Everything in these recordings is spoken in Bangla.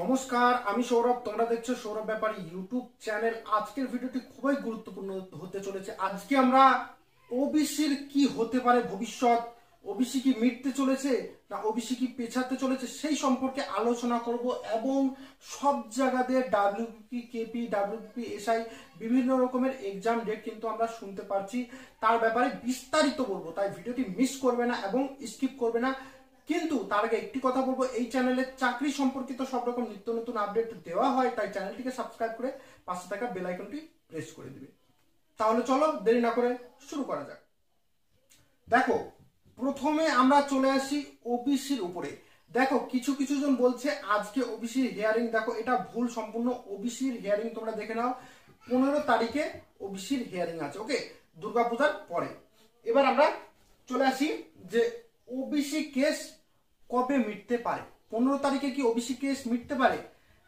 নমস্কার, আমি সৌরভ। তোমরা দেখছো সৌরভ ব্যাপারী ইউটিউব চ্যানেল। আজকের ভিডিওটি খুবই গুরুত্বপূর্ণ হতে চলেছে। আজকে আমরা ওবিসির কি হতে পারে ভবিষ্যৎ, ওবিসি কি মিটতে চলেছে না ওবিসি কি পেছাতে চলেছে, সেই সম্পর্কে আলোচনা করব। এবং সব জায়গাতে ডাব্লিউবিপি, কেপি, ডাব্লিউবিপি, এসআই বিভিন্ন রকমের এক্সাম ডেট কিন্তু আমরা শুনতে পারছি, তার ব্যাপারে বিস্তারিত বলবো। তাই ভিডিওটি মিস করবে না এবং স্কিপ করবে না। কিন্তু তার আগে একটি কথা বলবো, এই চ্যানেলে চাকরি সম্পর্কিত সব রকম নিত্য নতুন আপডেট দেওয়া হয়, তাই চ্যানেলটিকে সাবস্ক্রাইব করে পাশে থাকা বেল আইকনটি প্রেস করে দিবে। তাহলে চলো দেরি না করে শুরু করা যাক। দেখো, প্রথমে আমরা চলে আসি ওবিসির উপরে। দেখো, কিছু কিছু জন বলছে আজকে ওবিসির হিয়ারিং। দেখো, এটা ভুল সম্পূর্ণ। ওবিসির হিয়ারিং তোমরা দেখে নাও, 15 তারিখে ওবিসির হিয়ারিং আছে। ওকে, দুর্গাপূজার পরে। এবার আমরা চলে আসি যে ওবিসি কেস কবে মিটতে পারে। 15 তারিখে কি ওবিসি কেস মিটতে পারে?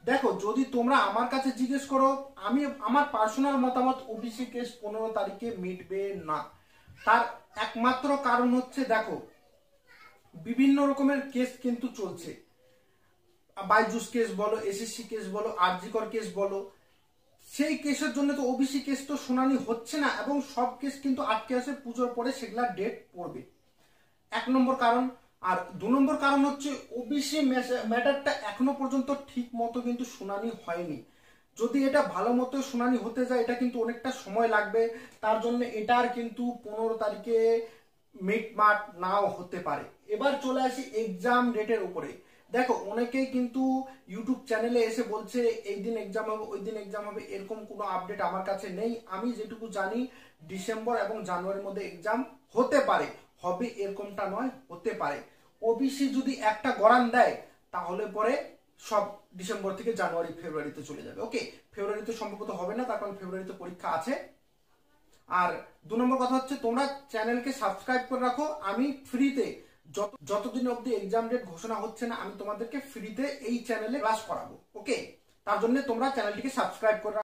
দেখো, যদি তোমরা আমার কাছে জিজ্ঞেস করো, আমি আমার পার্সোনাল মতামত, ওবিসি কেস 15 তারিখে মিটবে না। তার একমাত্র কারণ হচ্ছে, দেখো, বিভিন্ন রকমের কেস কিন্তু চলছে। বাইজুস কেস বলো, এসএসসি কেস বলো, আরজিকর কেস বলো, সেই কেসের জন্য তো ওবিসি কেস তো শুনানি হচ্ছে না, এবং সব কেস কিন্তু আটকে আছে। পুজোর পরে সেগুলা ডেট পড়বে, এক নম্বর কারণ। আর 2 নম্বর কারণ হচ্ছে ওবিসি ম্যাটারটা এখনো পর্যন্ত ঠিক মতো কিন্তু শুনানি হয়নি। যদি এটা ভালো মতো শুনানি হতে যায়, এটা কিন্তু অনেকটা সময় লাগবে। তার জন্য এটার কিন্তু 15 তারিখে মিটমাট নাও হতে পারে। এবার চলে আসি এক্সাম ডেটের উপরে। দেখো, অনেকেই কিন্তু ইউটিউব চ্যানেলে এসে বলছে এই দিন এক্সাম হবে, ওই দিন এক্সাম হবে। এরকম কোনো আপডেট আমার কাছে নেই। আমি যেটুকু জানি, ডিসেম্বর এবং জানুয়ারির মধ্যে এক্সাম হতে পারে। হবে এরকমটা নয়, হতে পারে। ওবিসি যদি একটা গড়ান দেয়, তাহলে পরে সব ডিসেম্বর থেকে জানুয়ারি ফেব্রুয়ারিতে চলে যাবে। ওকে, ফেব্রুয়ারিতে সম্ভবত হবে না, তার কারণ ফেব্রুয়ারিতে পরীক্ষা আছে। আর 2 নম্বর কথা হচ্ছে, তোমরা চ্যানেলকে সাবস্ক্রাইব করে রাখো। আমি ফ্রিতে যতদিন অবধি এক্সাম ডেট ঘোষণা হচ্ছে না, আমি তোমাদেরকে ফ্রিতে এই চ্যানেলে ক্লাস করাবো। ওকে, তার জন্য তোমরা চ্যানেলটিকে সাবস্ক্রাইব করে